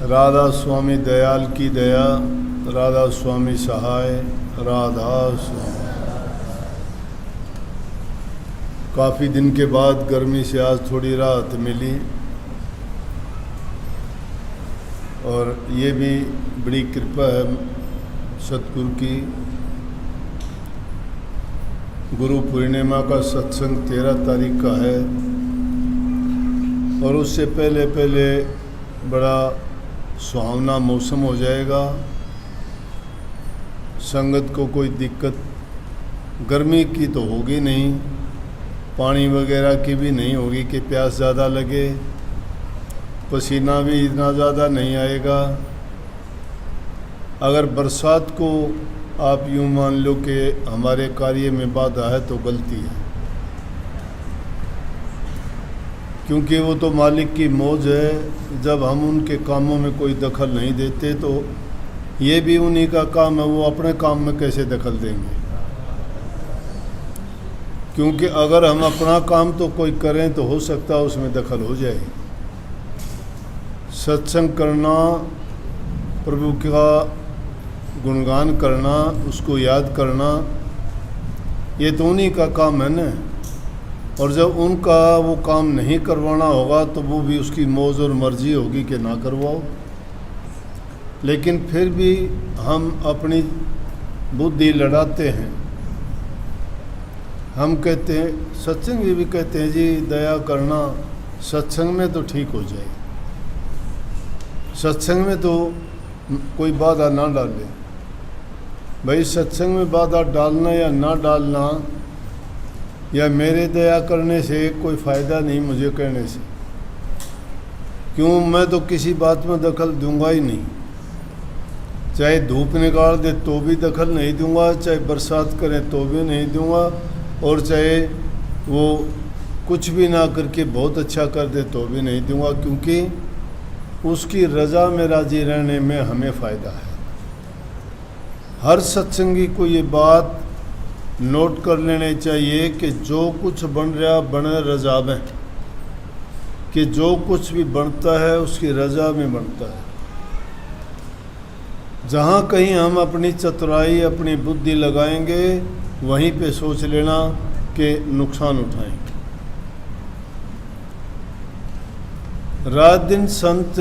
राधा स्वामी दयाल की दया, राधा स्वामी सहाय, राधा स्वामी। काफ़ी दिन के बाद गर्मी से आज थोड़ी राहत मिली और ये भी बड़ी कृपा है सतगुरु की। गुरु पूर्णिमा का सत्संग 13 तारीख का है और उससे पहले बड़ा सुहावना मौसम हो जाएगा। संगत को कोई दिक्कत गर्मी की तो होगी नहीं, पानी वगैरह की भी नहीं होगी कि प्यास ज़्यादा लगे, पसीना भी इतना ज़्यादा नहीं आएगा। अगर बरसात को आप यूँ मान लो कि हमारे कार्य में बाधा है तो गलती है, क्योंकि वो तो मालिक की मौज है। जब हम उनके कामों में कोई दखल नहीं देते तो ये भी उन्हीं का काम है, वो अपने काम में कैसे दखल देंगे। क्योंकि अगर हम अपना काम तो कोई करें तो हो सकता है उसमें दखल हो जाए। सत्संग करना, प्रभु का गुणगान करना, उसको याद करना, ये तो उन्हीं का काम है ना। और जब उनका वो काम नहीं करवाना होगा तो वो भी उसकी मौज और मर्जी होगी कि ना करवाओ। लेकिन फिर भी हम अपनी बुद्धि लड़ाते हैं। हम कहते हैं, सत्संग ये भी कहते हैं जी दया करना सत्संग में तो ठीक हो जाए, सत्संग में तो कोई बाधा ना डाले। भाई सत्संग में बाधा डालना या ना डालना या मेरे दया करने से कोई फ़ायदा नहीं मुझे कहने से। क्यों, मैं तो किसी बात में दखल दूंगा ही नहीं। चाहे धूप निकाल दे तो भी दखल नहीं दूंगा, चाहे बरसात करें तो भी नहीं दूंगा, और चाहे वो कुछ भी ना करके बहुत अच्छा कर दे तो भी नहीं दूंगा, क्योंकि उसकी रज़ा में राज़ी रहने में हमें फ़ायदा है। हर सत्संगी को ये बात नोट कर लेने चाहिए कि जो कुछ बन रहा बने रज़ा में, कि जो कुछ भी बनता है उसकी रज़ा में बनता है। जहाँ कहीं हम अपनी चतुराई अपनी बुद्धि लगाएंगे वहीं पे सोच लेना कि नुकसान उठाएंगे। रात दिन संत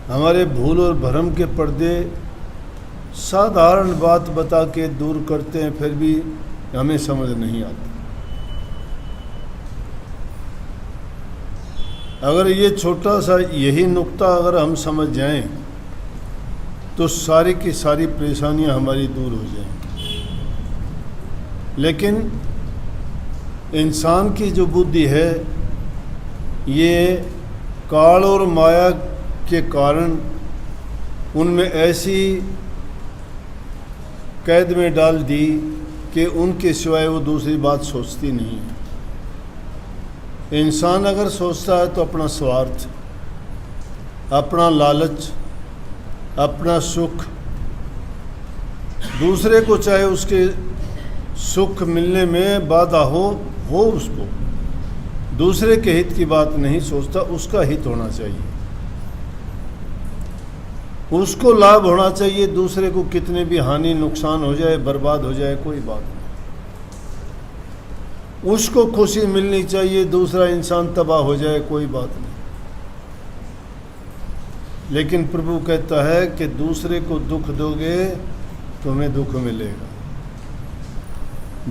हमारे भूल और भरम के पर्दे साधारण बात बता के दूर करते हैं, फिर भी हमें समझ नहीं आती। अगर ये छोटा सा यही नुक्ता अगर हम समझ जाएं तो सारी की सारी परेशानियां हमारी दूर हो जाएंगी। लेकिन इंसान की जो बुद्धि है ये काल और माया के कारण उनमें ऐसी कैद में डाल दी कि उनके सिवाय वो दूसरी बात सोचती नहीं है। इंसान अगर सोचता है तो अपना स्वार्थ, अपना लालच, अपना सुख, दूसरे को चाहे उसके सुख मिलने में बाधा हो उसको, दूसरे के हित की बात नहीं सोचता, उसका हित होना चाहिए, उसको लाभ होना चाहिए। दूसरे को कितने भी हानि नुकसान हो जाए, बर्बाद हो जाए, कोई बात नहीं। उसको खुशी मिलनी चाहिए, दूसरा इंसान तबाह हो जाए, कोई बात नहीं। लेकिन प्रभु कहता है कि दूसरे को दुख दोगे तुम्हें दुख मिलेगा,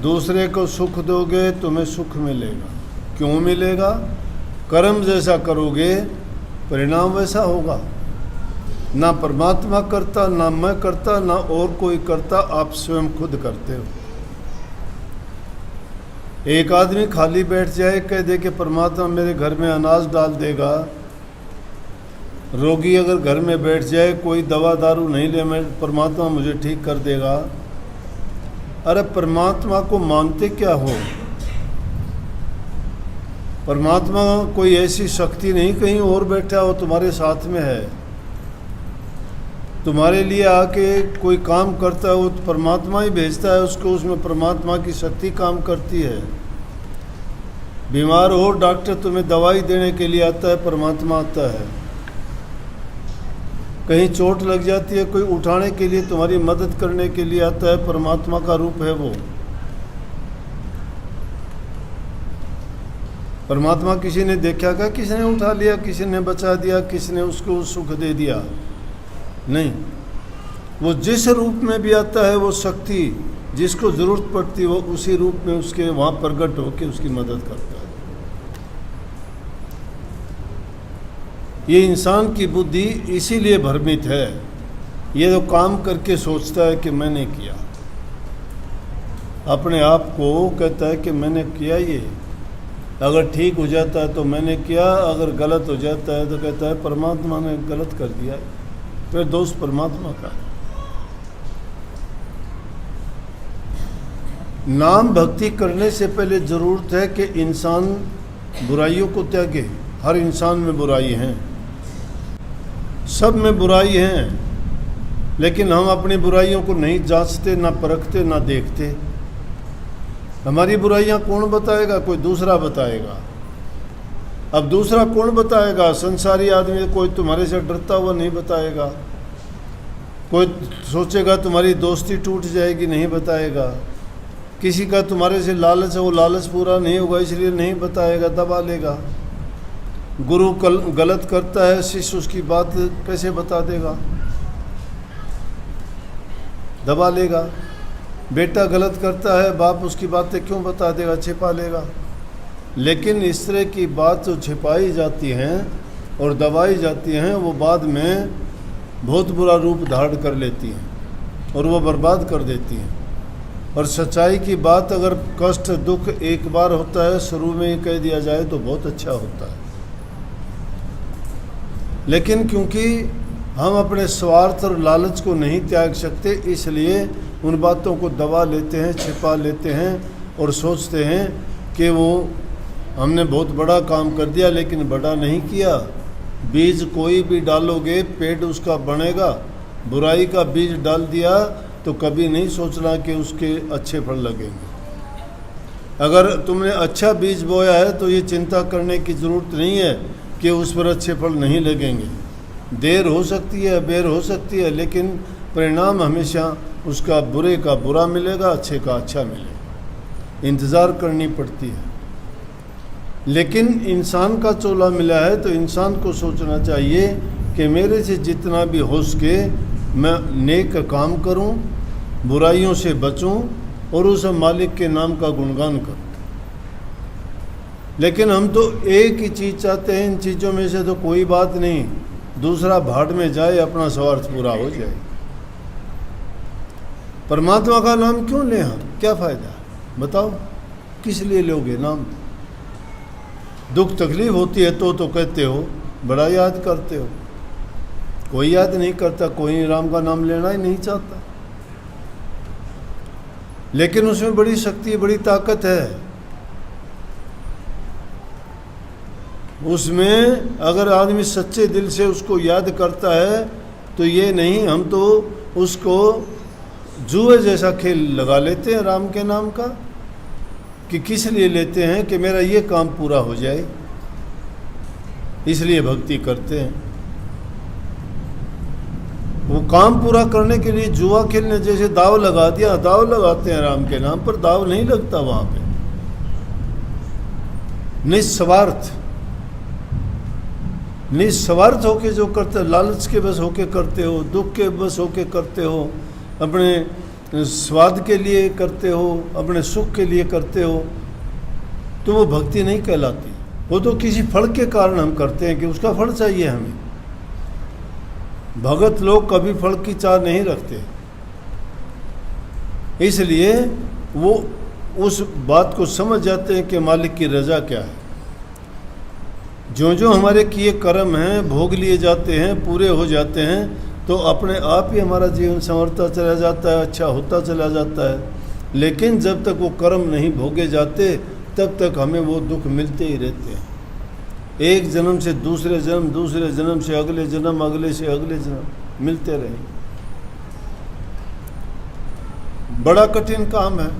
दूसरे को सुख दोगे तुम्हें सुख मिलेगा। क्यों मिलेगा? कर्म जैसा करोगे परिणाम वैसा होगा। ना परमात्मा करता, ना मैं करता, ना और कोई करता, आप स्वयं खुद करते हो। एक आदमी खाली बैठ जाए, कह दे कि परमात्मा मेरे घर में अनाज डाल देगा। रोगी अगर घर में बैठ जाए, कोई दवा दारू नहीं ले, मैं परमात्मा मुझे ठीक कर देगा। अरे परमात्मा को मानते क्या हो? परमात्मा कोई ऐसी शक्ति नहीं कहीं और बैठा हो, तुम्हारे साथ में है। तुम्हारे लिए आके कोई काम करता है वो परमात्मा ही भेजता है उसको, उसमें परमात्मा की शक्ति काम करती है। बीमार हो, डॉक्टर तुम्हें दवाई देने के लिए आता है, परमात्मा आता है। कहीं चोट लग जाती है, कोई उठाने के लिए, तुम्हारी मदद करने के लिए आता है, परमात्मा का रूप है वो। परमात्मा किसी ने देखा क्या? किसी ने उठा लिया, किसी ने बचा दिया, किसी ने उसको सुख दे दिया? नहीं, वो जिस रूप में भी आता है, वो शक्ति जिसको ज़रूरत पड़ती है वो उसी रूप में उसके वहाँ प्रकट होकर उसकी मदद करता है। ये इंसान की बुद्धि इसीलिए भ्रमित है। ये तो काम करके सोचता है कि मैंने किया, अपने आप को कहता है कि मैंने किया, ये अगर ठीक हो जाता है तो मैंने किया, अगर गलत हो जाता है तो कहता है परमात्मा ने गलत कर दिया, फिर दोष परमात्मा का। नाम भक्ति करने से पहले ज़रूरत है कि इंसान बुराइयों को त्यागे। हर इंसान में बुराई हैं, सब में बुराई हैं, लेकिन हम अपनी बुराइयों को नहीं जांचते, ना परखते, ना देखते। हमारी बुराइयां कौन बताएगा? कोई दूसरा बताएगा। अब दूसरा कौन बताएगा? संसारी आदमी कोई तुम्हारे से डरता हुआ नहीं बताएगा, कोई सोचेगा तुम्हारी दोस्ती टूट जाएगी, नहीं बताएगा। किसी का तुम्हारे से लालच है, वो लालच पूरा नहीं होगा इसलिए नहीं बताएगा, दबा लेगा। गुरु गलत करता है, शिष्य उसकी बात कैसे बता देगा? दबा लेगा। बेटा गलत करता है, बाप उसकी बातें क्यों बता देगा? छिपा लेगा। लेकिन इस तरह की बात जो छिपाई जाती हैं और दबाई जाती हैं, वो बाद में बहुत बुरा रूप धारण कर लेती हैं और वो बर्बाद कर देती हैं। और सच्चाई की बात, अगर कष्ट दुख एक बार होता है, शुरू में ही कह दिया जाए तो बहुत अच्छा होता है। लेकिन क्योंकि हम अपने स्वार्थ और लालच को नहीं त्याग सकते, इसलिए उन बातों को दबा लेते हैं, छिपा लेते हैं और सोचते हैं कि वो हमने बहुत बड़ा काम कर दिया, लेकिन बड़ा नहीं किया। बीज कोई भी डालोगे, पेड़ उसका बनेगा। बुराई का बीज डाल दिया तो कभी नहीं सोचना कि उसके अच्छे फल लगेंगे। अगर तुमने अच्छा बीज बोया है तो ये चिंता करने की ज़रूरत नहीं है कि उस पर अच्छे फल नहीं लगेंगे। देर हो सकती है, बेर हो सकती है, लेकिन परिणाम हमेशा उसका बुरे का बुरा मिलेगा, अच्छे का अच्छा मिलेगा। इंतज़ार करनी पड़ती है। लेकिन इंसान का चोला मिला है तो इंसान को सोचना चाहिए कि मेरे से जितना भी हो सके मैं नेक काम करूं, बुराइयों से बचूं और उस मालिक के नाम का गुणगान करूं। लेकिन हम तो एक ही चीज़ चाहते हैं, इन चीज़ों में से तो कोई बात नहीं, दूसरा भाड़ में जाए, अपना स्वार्थ पूरा हो जाए। परमात्मा का नाम क्यों लें हम? क्या फ़ायदा? बताओ, किस लिए लोगे नाम? दुख तकलीफ होती है तो कहते हो, बड़ा याद करते हो। कोई याद नहीं करता, कोई राम का नाम लेना ही नहीं चाहता। लेकिन उसमें बड़ी शक्ति, बड़ी ताकत है। उसमें अगर आदमी सच्चे दिल से उसको याद करता है तो ये नहीं, हम तो उसको जुए जैसा खेल लगा लेते हैं राम के नाम का, कि किस लिए लेते हैं कि मेरा ये काम पूरा हो जाए, इसलिए भक्ति करते हैं। वो काम पूरा करने के लिए जुआ खेलने जैसे दाव लगा दिया, दाव लगाते हैं राम के नाम पर, दाव नहीं लगता वहाँ पे। निस्वार्थ होके जो करते, लालच के बस होके करते हो, दुख के बस होके करते हो, अपने स्वाद के लिए करते हो, अपने सुख के लिए करते हो, तो वो भक्ति नहीं कहलाती। वो तो किसी फल के कारण हम करते हैं कि उसका फल चाहिए हमें। भगत लोग कभी फल की चाह नहीं रखते, इसलिए वो उस बात को समझ जाते हैं कि मालिक की रजा क्या है। जो जो हमारे किए कर्म हैं, भोग लिए जाते हैं, पूरे हो जाते हैं, तो अपने आप ही हमारा जीवन संवरता चला जाता है, अच्छा होता चला जाता है। लेकिन जब तक वो कर्म नहीं भोगे जाते तब तक हमें वो दुख मिलते ही रहते हैं। एक जन्म से दूसरे जन्म, दूसरे जन्म से अगले जन्म, अगले से अगले जन्म मिलते रहे। बड़ा कठिन काम है।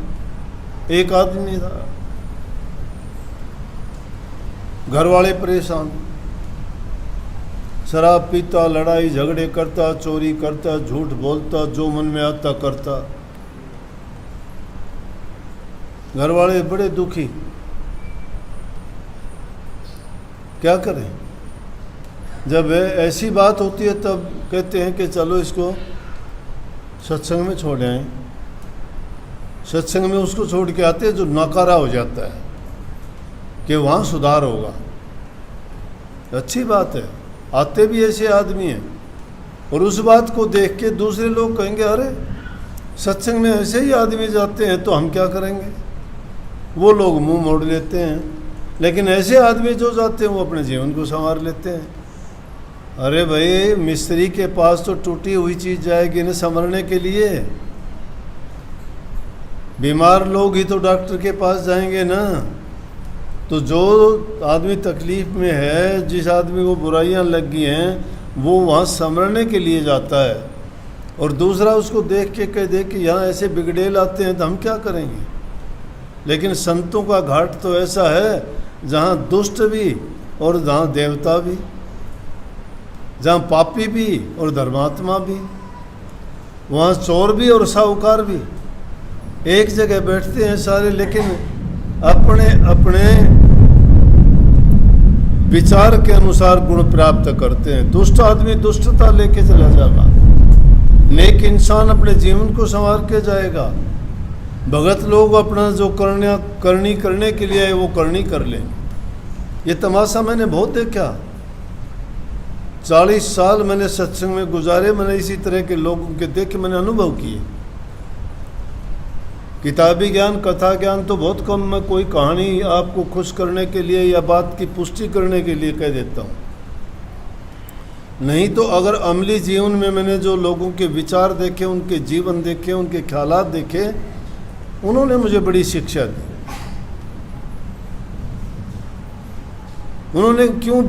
एक आदमी था, घर वाले परेशान, शराब पीता, लड़ाई झगड़े करता, चोरी करता, झूठ बोलता, जो मन में आता करता। घर वाले बड़े दुखी, क्या करें। जब ऐसी बात होती है तब कहते हैं कि चलो इसको सत्संग में छोड़ आएं। सत्संग में उसको छोड़ के आते हैं जो नकारा हो जाता है कि वहाँ सुधार होगा। अच्छी बात है, आते भी ऐसे आदमी हैं और उस बात को देख के दूसरे लोग कहेंगे अरे सत्संग में ऐसे ही आदमी जाते हैं तो हम क्या करेंगे। वो लोग मुंह मोड़ लेते हैं, लेकिन ऐसे आदमी जो जाते हैं वो अपने जीवन को संवार लेते हैं। अरे भाई, मिस्त्री के पास तो टूटी हुई चीज़ जाएगी ना संवरने के लिए। बीमार लोग ही तो डॉक्टर के पास जाएंगे ना। तो जो आदमी तकलीफ़ में है, जिस आदमी को बुराइयां लग गई हैं, वो वहाँ संवरने के लिए जाता है और दूसरा उसको देख के कह दे कि यहाँ ऐसे बिगड़ेल आते हैं तो हम क्या करेंगे। लेकिन संतों का घाट तो ऐसा है जहाँ दुष्ट भी और जहाँ देवता भी, जहाँ पापी भी और धर्मात्मा भी, वहाँ चोर भी और साहूकार भी एक जगह बैठते हैं सारे, लेकिन अपने अपने विचार के अनुसार गुण प्राप्त करते हैं। दुष्ट आदमी दुष्टता लेके चला जाएगा, नेक इंसान अपने जीवन को संवार के जाएगा। भगत लोग अपना जो करनी करने के लिए है वो करनी कर लेंगे। ये तमाशा मैंने बहुत देखा। 40 साल मैंने सत्संग में गुजारे, मैंने इसी तरह के लोगों के देख के मैंने अनुभव किए। किताबी ज्ञान, कथा ज्ञान तो बहुत कम, मैं कोई कहानी आपको खुश करने के लिए या बात की पुष्टि करने के लिए कह देता हूँ। नहीं तो अगर अमली जीवन में मैंने जो लोगों के विचार देखे, उनके जीवन देखे, उनके ख्यालात देखे, उन्होंने मुझे बड़ी शिक्षा दी। उन्होंने क्यों,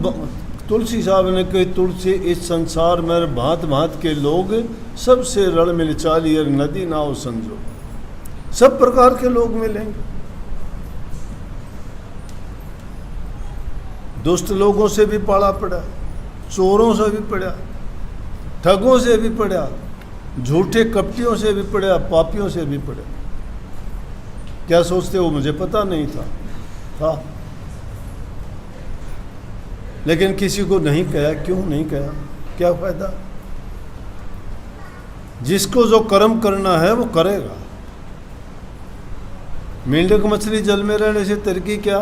तुलसी साहब ने कही, तुलसी इस संसार में भांत भांत के लोग, सबसे रल मिल चाली और नदी नाव संजो। सब प्रकार के लोग मिलेंगे। दुष्ट लोगों से भी पाला पड़ा, चोरों से भी पड़ा, ठगों से भी पड़ा, झूठे कपटियों से भी पड़ा, पापियों से भी पड़ा। क्या सोचते हो, मुझे पता नहीं था। लेकिन किसी को नहीं कहा। क्यों नहीं कहा, क्या फायदा। जिसको जो कर्म करना है वो करेगा। मेंढक मछली जल में रहने से तरक्की क्या।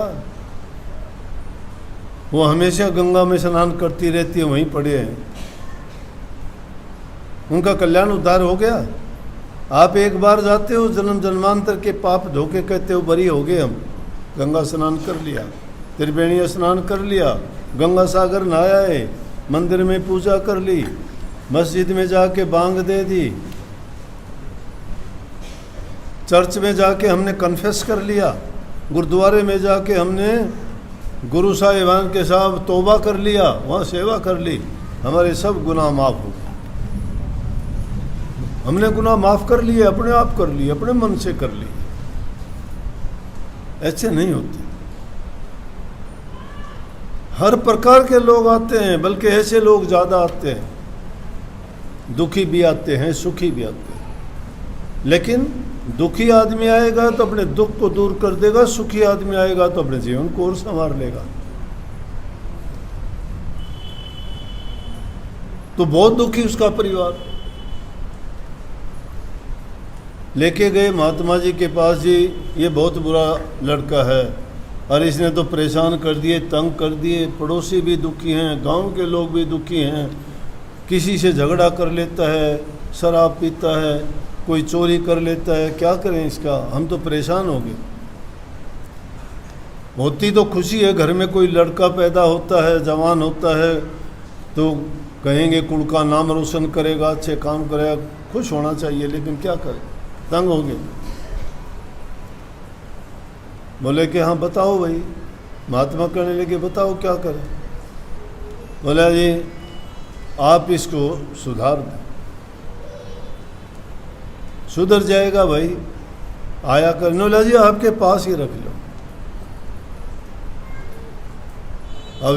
वो हमेशा गंगा में स्नान करती रहती है, वहीं पड़े हैं, उनका कल्याण उद्धार हो गया। आप एक बार जाते हो, जन्म जन्मांतर के पाप धोके कहते हो बरी हो गए हम, गंगा स्नान कर लिया, त्रिवेणी स्नान कर लिया, गंगा सागर नहाया है, मंदिर में पूजा कर ली, मस्जिद में जाके बांग दे दी, चर्च में जाके हमने कन्फेस कर लिया, गुरुद्वारे में जाके हमने गुरु साहिबान के साथ तौबा कर लिया, वहाँ सेवा कर ली, हमारे सब गुनाह माफ़ हो गए। हमने गुनाह माफ़ कर लिए, अपने आप कर लिए, अपने मन से कर लिए। ऐसे नहीं होते। हर प्रकार के लोग आते हैं, बल्कि ऐसे लोग ज़्यादा आते हैं, दुखी भी आते हैं, सुखी भी आते हैं। लेकिन दुखी आदमी आएगा तो अपने दुख को दूर कर देगा, सुखी आदमी आएगा तो अपने जीवन को और संवार लेगा। तो बहुत दुखी उसका परिवार। लेके गए महात्मा जी के पास, जी ये बहुत बुरा लड़का है और इसने तो परेशान कर दिए, तंग कर दिए, पड़ोसी भी दुखी हैं, गांव के लोग भी दुखी हैं, किसी से झगड़ा कर लेता है, शराब पीता है, कोई चोरी कर लेता है, क्या करें इसका, हम तो परेशान हो गए। होती तो खुशी है, घर में कोई लड़का पैदा होता है, जवान होता है तो कहेंगे कुल का नाम रोशन करेगा, अच्छे काम करेगा, खुश होना चाहिए। लेकिन क्या करें, तंग हो गए। बोले कि हाँ बताओ भाई, महात्मा करने लगे, बताओ क्या करें। बोला जी आप इसको सुधार दें, सुधर जाएगा भाई, आया कर। नोला जी आपके पास ही रख लो। अब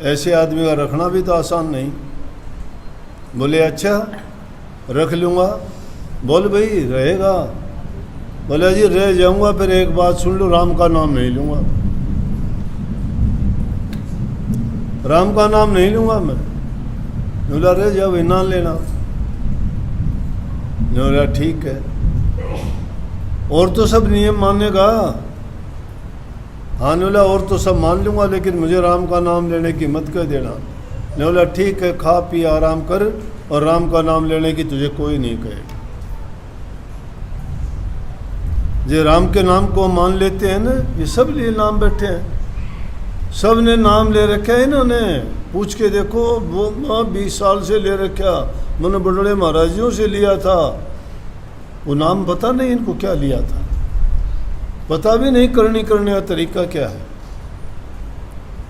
ऐसे आदमी का रखना भी तो आसान नहीं। बोले अच्छा रख लूँगा। बोल भाई रहेगा। बोले जी रह जाऊँगा, फिर एक बात सुन लो, राम का नाम नहीं लूँगा, राम का नाम नहीं लूँगा मैं। बोला रह जाओ, इनाम लेना। बोला ठीक है, और तो सब नियम मानेगा। हाँ, बोला और तो सब मान लूँगा, लेकिन मुझे राम का नाम लेने की मत कह देना। ने बोला ठीक है, खा पी आराम कर, और राम का नाम लेने की तुझे कोई नहीं कहेगा। जो राम के नाम को मान लेते हैं ना, ये सब लिए नाम बैठे हैं, सब ने नाम ले रखा है इन्होंने। पूछ के देखो, वो 20 साल से ले रखा, मैंने बड़े महाराजियों से लिया था। वो नाम पता नहीं इनको क्या लिया था, पता भी नहीं करने का तरीका क्या है।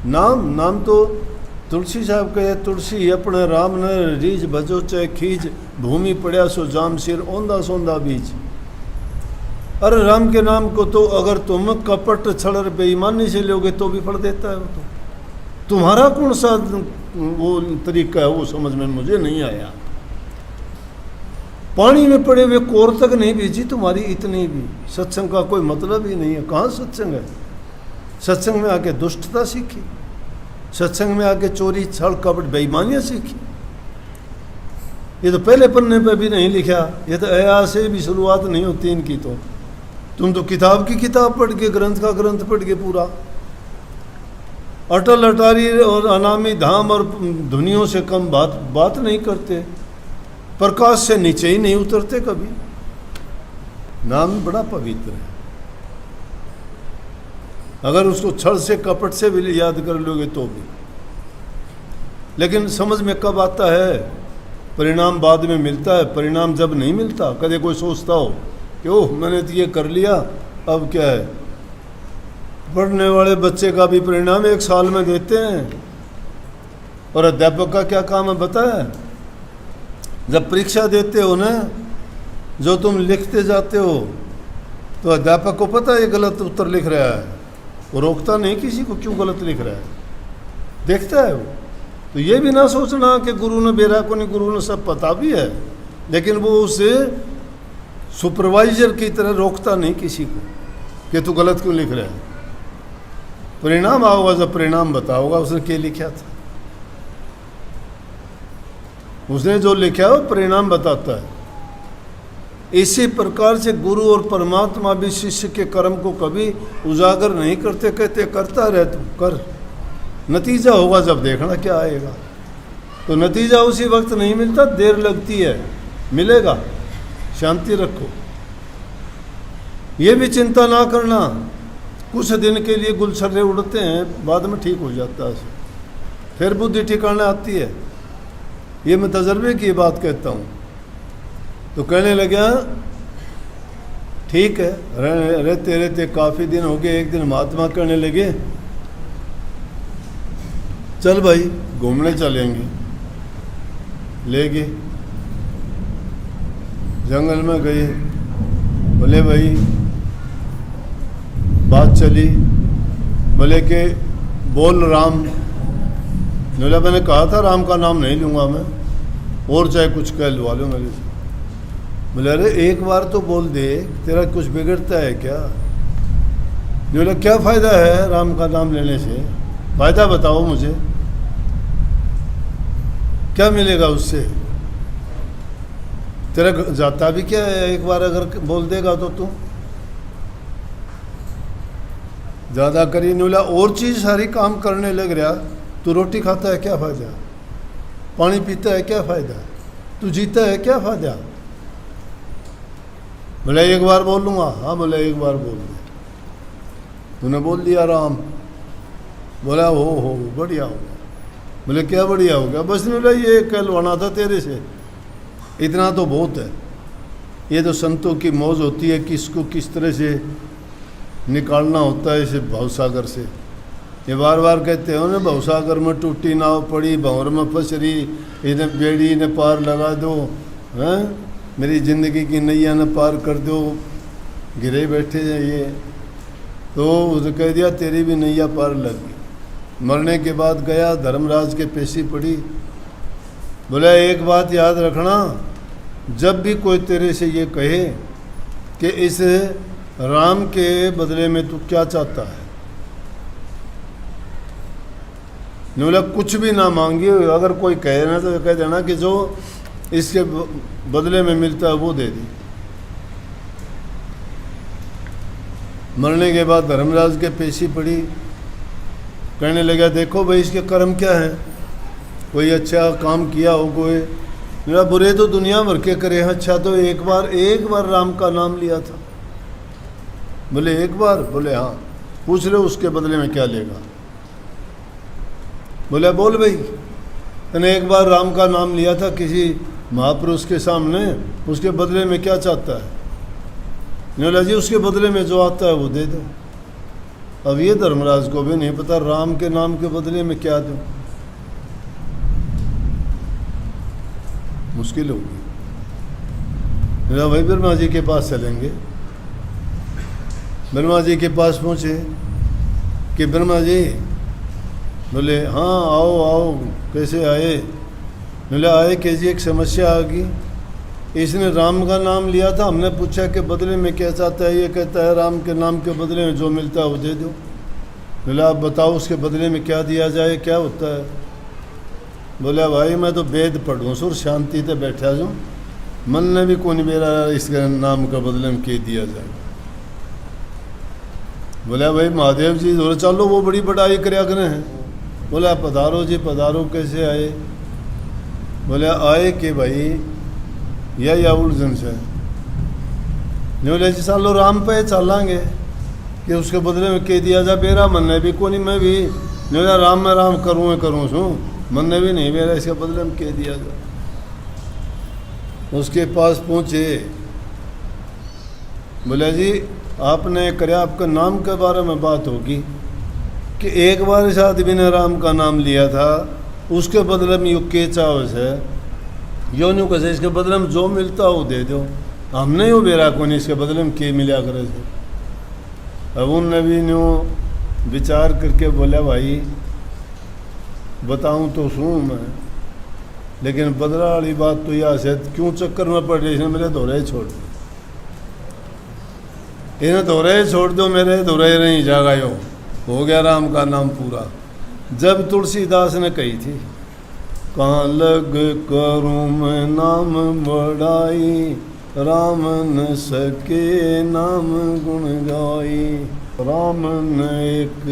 नाम तो तुलसी साहब कहे, तुलसी अपने राम ने रीज भजो चाहे खीज, भूमि पड़या सो जाम सिर औंधा सौंधा बीज। अरे राम के नाम को तो अगर तुम कपट छल बेईमानी से लोगे तो भी फल देता है। वो तो तुम्हारा कौन सा वो तरीका है, वो समझ में मुझे नहीं आया। पानी में पड़े हुए कोर तक नहीं भेजी तुम्हारी इतनी भी। सत्संग का कोई मतलब ही नहीं है। कहाँ सत्संग है? सत्संग में आके दुष्टता सीखी, सत्संग में आके चोरी छल कपट बेईमानियाँ सीखी। ये तो पहले पन्ने पे भी नहीं लिखा, ये तो ऐसा से भी शुरुआत नहीं होती इनकी। तो तुम तो किताब की किताब पढ़ के, ग्रंथ का ग्रंथ पढ़ के पूरा अटल अटारी और अनामी धाम और धुनियों से कम बात नहीं करते, प्रकाश से नीचे ही नहीं उतरते कभी। नाम बड़ा पवित्र है, अगर उसको छल से कपट से भी याद कर लोगे तो भी। लेकिन समझ में कब आता है? परिणाम बाद में मिलता है। परिणाम जब नहीं मिलता, कभी कोई सोचता हो कि ओह मैंने तो ये कर लिया, अब क्या है। पढ़ने वाले बच्चे का भी परिणाम 1 साल में देते हैं। और अध्यापक का क्या काम है बताया? जब परीक्षा देते हो ना, जो तुम लिखते जाते हो, तो अध्यापक को पता है ये गलत उत्तर लिख रहा है, वो रोकता नहीं किसी को क्यों गलत लिख रहा है, देखता है वो। तो ये भी ना सोचना कि गुरु ने बेरा को नहीं, गुरु ने सब पता भी है, लेकिन वो उसे सुपरवाइजर की तरह रोकता नहीं किसी को कि तू गलत क्यों लिख रहा है। परिणाम आओगा जब परिणाम बताओगा उसने क्या लिखा था। उसने जो लिखा है वो परिणाम बताता है। इसी प्रकार से गुरु और परमात्मा भी शिष्य के कर्म को कभी उजागर नहीं करते, कहते करता रह तू कर, नतीजा होगा जब देखना क्या आएगा। तो नतीजा उसी वक्त नहीं मिलता, देर लगती है, मिलेगा। शांति रखो, ये भी चिंता ना करना। कुछ दिन के लिए गुलछर्रे उड़ते हैं, बाद में ठीक हो जाता है, फिर बुद्धि ठिकाने आती है। ये मैं तजर्बे की बात कहता हूँ। तो कहने लगा ठीक है, रहते रहते काफ़ी दिन हो गए। एक दिन महात्मा कहने लगे चल भाई घूमने चलेंगे। ले गए, जंगल में गए। बोले भाई बात चली, बोले कि बोल राम। बोला मैंने कहा था राम का नाम नहीं लूँगा मैं, और चाहे कुछ कह लुआ लो मेरे से। बोले अरे एक बार तो बोल दे, तेरा कुछ बिगड़ता है क्या? बोला क्या फ़ायदा है राम का नाम लेने से, फ़ायदा बताओ मुझे, क्या मिलेगा उससे? तेरा जाता भी क्या है, एक बार अगर बोल देगा तो तू ज़्यादा करी। बोला और चीज़ सारी काम करने लग रहा, तू रोटी खाता है क्या फ़ायदा, पानी पीता है क्या फ़ायदा, तू जीता है क्या फ़ायदा? बोला एक बार बोल लूँगा। हाँ बोला एक बार बोल दे। तूने बोल दिया राम। बोला हो बढ़िया हो गया। बोले क्या बढ़िया हो गया? बस नहीं बोला ये कहलवाना था तेरे से, इतना तो बहुत है। ये तो संतों की मौज होती है, किसको किस तरह से निकालना होता है इसे भवसागर से। ये बार बार कहते हो ना, भवसागर में टूटी नाव पड़ी, भंवर में फंस रही, इन्हें बेड़ी इन्हें पार लगा दो, हैं मेरी ज़िंदगी की नैया न पार कर दो, घिरे बैठे हैं ये। तो उसने कह दिया तेरी भी नैया पार लग गई। मरने के बाद गया, धर्मराज के पेशी पड़ी। बोला एक बात याद रखना, जब भी कोई तेरे से ये कहे कि इस राम के बदले में तू क्या चाहता है, ने बोला कुछ भी ना मांगी, अगर कोई कहे ना तो कह देना कि जो इसके बदले में मिलता है वो दे दी। मरने के बाद धर्मराज के पेशी पड़ी। कहने लगा देखो भाई इसके कर्म क्या हैं, कोई अच्छा काम किया हो, कोई मेरा बुरे तो दुनिया भर के करे, अच्छा तो एक बार राम का नाम लिया था। बोले एक बार? बोले हाँ। पूछ लो उसके बदले में क्या लेगा। बोले बोल भाई, तूने एक बार राम का नाम लिया था किसी महापुरुष के सामने, उसके बदले में क्या चाहता है? बोला जी उसके बदले में जो आता है वो दे दो। अब ये धर्मराज को भी नहीं पता राम के नाम के बदले में क्या दूं, मुश्किल होगी। मेरा भाई ब्रह्मा जी के पास चलेंगे। ब्रह्मा जी के पास पहुँचे कि ब्रह्मा जी, बोले हाँ आओ आओ, कैसे आए? बोले आए कि जी एक समस्या आ गई, इसने राम का नाम लिया था, हमने पूछा कि बदले में क्या चाहता है, ये कहता है राम के नाम के बदले में जो मिलता है वो दे दो। बोले आप बताओ उसके बदले में क्या दिया जाए, क्या होता है? बोला भाई मैं तो वेद पढ़ूँ सुर शांति से बैठा जाऊँ, मन ने भी कौन मेरा इसके नाम का बदले में क्या दिया जाए। बोला भाई महादेव जी और चलो वो बड़ी बड़ाई करया करें हैं। बोला पधारो जी पधारो, कैसे आए? बोले आए कि भाई या उलझन से। बोले जी चलो राम पे चलांगे कि उसके बदले में कह दिया जा, बेरा मन ने भी को नहीं, मैं भी बोला राम में राम करूँ सू, मन ने भी नहीं मेरा इसके बदले में कह दिया जा। उसके पास पहुँचे, बोला जी आपने करे आपका नाम के बारे में बात होगी कि एक बार इस आदमी ने राम का नाम लिया था, उसके बदले में युग के चाव से यो न्यू कैसे इसके बदले में जो मिलता हो दे दो, हमने यो बेरा को नहीं इसके बदले में के मिला करे थे। अब उनने भी न्यू विचार करके बोला भाई बताऊं तो सुन मैं, लेकिन बदला वाली बात तो यह से क्यों चक्कर में पड़ रही, इसने मेरे दोहरे छोड़ दो, इन्हें दोहरे छोड़ दो, मेरे दोहरे नहीं जागा यो, हो गया राम का नाम पूरा। जब तुलसीदास ने कही थी कहाँ लग करूँ मैं नाम बढ़ाई, राम न सके नाम गुण गाई, राम न एक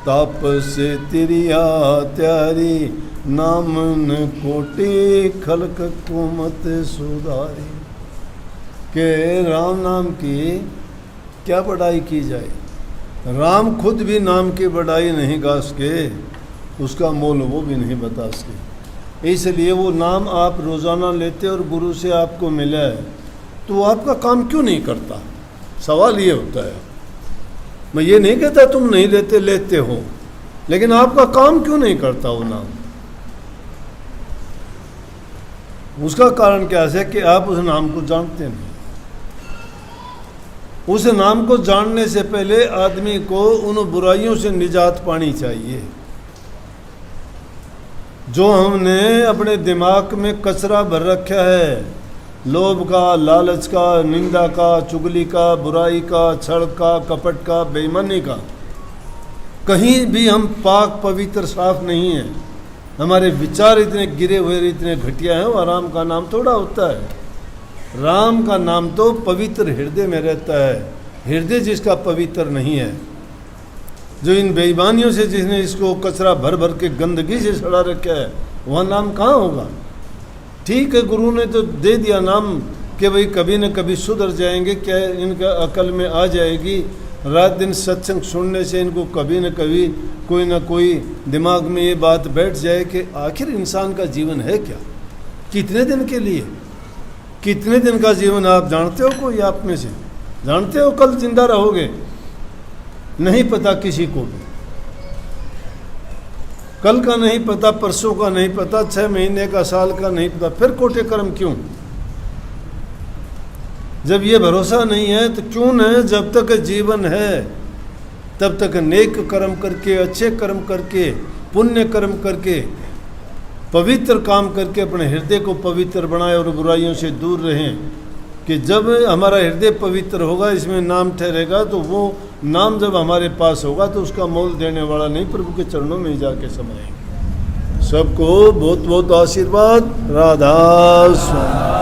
ताप से तिरिया त्यारी, नाम न कोटि खलक कुमत सुधारी। के राम नाम की क्या बढ़ाई की जाए, राम खुद भी नाम की बढ़ाई नहीं गा सके, उसका मोल वो भी नहीं बता सके। इसलिए वो नाम आप रोज़ाना लेते और गुरु से आपको मिला है तो आपका काम क्यों नहीं करता, सवाल ये होता है। मैं ये नहीं कहता तुम नहीं लेते, लेते हो, लेकिन आपका काम क्यों नहीं करता वो नाम। उसका कारण क्या है कि आप उस नाम को जानते नहीं। उस नाम को जानने से पहले आदमी को उन बुराइयों से निजात पानी चाहिए जो हमने अपने दिमाग में कचरा भर रखा है, लोभ का, लालच का, निंदा का, चुगली का, बुराई का, छल का, कपट का, बेईमानी का। कहीं भी हम पाक पवित्र साफ नहीं हैं, हमारे विचार इतने गिरे हुए, इतने घटिया हैं। और राम का नाम थोड़ा होता है, राम का नाम तो पवित्र हृदय में रहता है। हृदय जिसका पवित्र नहीं है, जो इन बेईमानियों से जिसने इसको कचरा भर भर के गंदगी से सड़ा रखा है, वह नाम कहाँ होगा। ठीक है गुरु ने तो दे दिया नाम कि भाई कभी न कभी सुधर जाएंगे, क्या इनका अकल में आ जाएगी, रात दिन सत्संग सुनने से इनको कभी न कभी कोई ना कोई दिमाग में ये बात बैठ जाए कि आखिर इंसान का जीवन है क्या, कितने दिन के लिए, कितने दिन का जीवन आप जानते हो? कोई आप में से जानते हो कल जिंदा रहोगे? नहीं पता किसी को भी, कल का नहीं पता, परसों का नहीं पता, 6 महीने का, साल का नहीं पता, फिर कोटे कर्म क्यों? जब ये भरोसा नहीं है तो क्यों न जब तक जीवन है तब तक नेक कर्म करके, अच्छे कर्म करके, पुण्य कर्म करके, पवित्र काम करके अपने हृदय को पवित्र बनाए और बुराइयों से दूर रहें। कि जब हमारा हृदय पवित्र होगा, इसमें नाम ठहरेगा, तो वो नाम जब हमारे पास होगा तो उसका मोल देने वाला नहीं, प्रभु के चरणों में ही जाके समाएंगे। सबको बहुत बहुत आशीर्वाद। राधा स्वामी।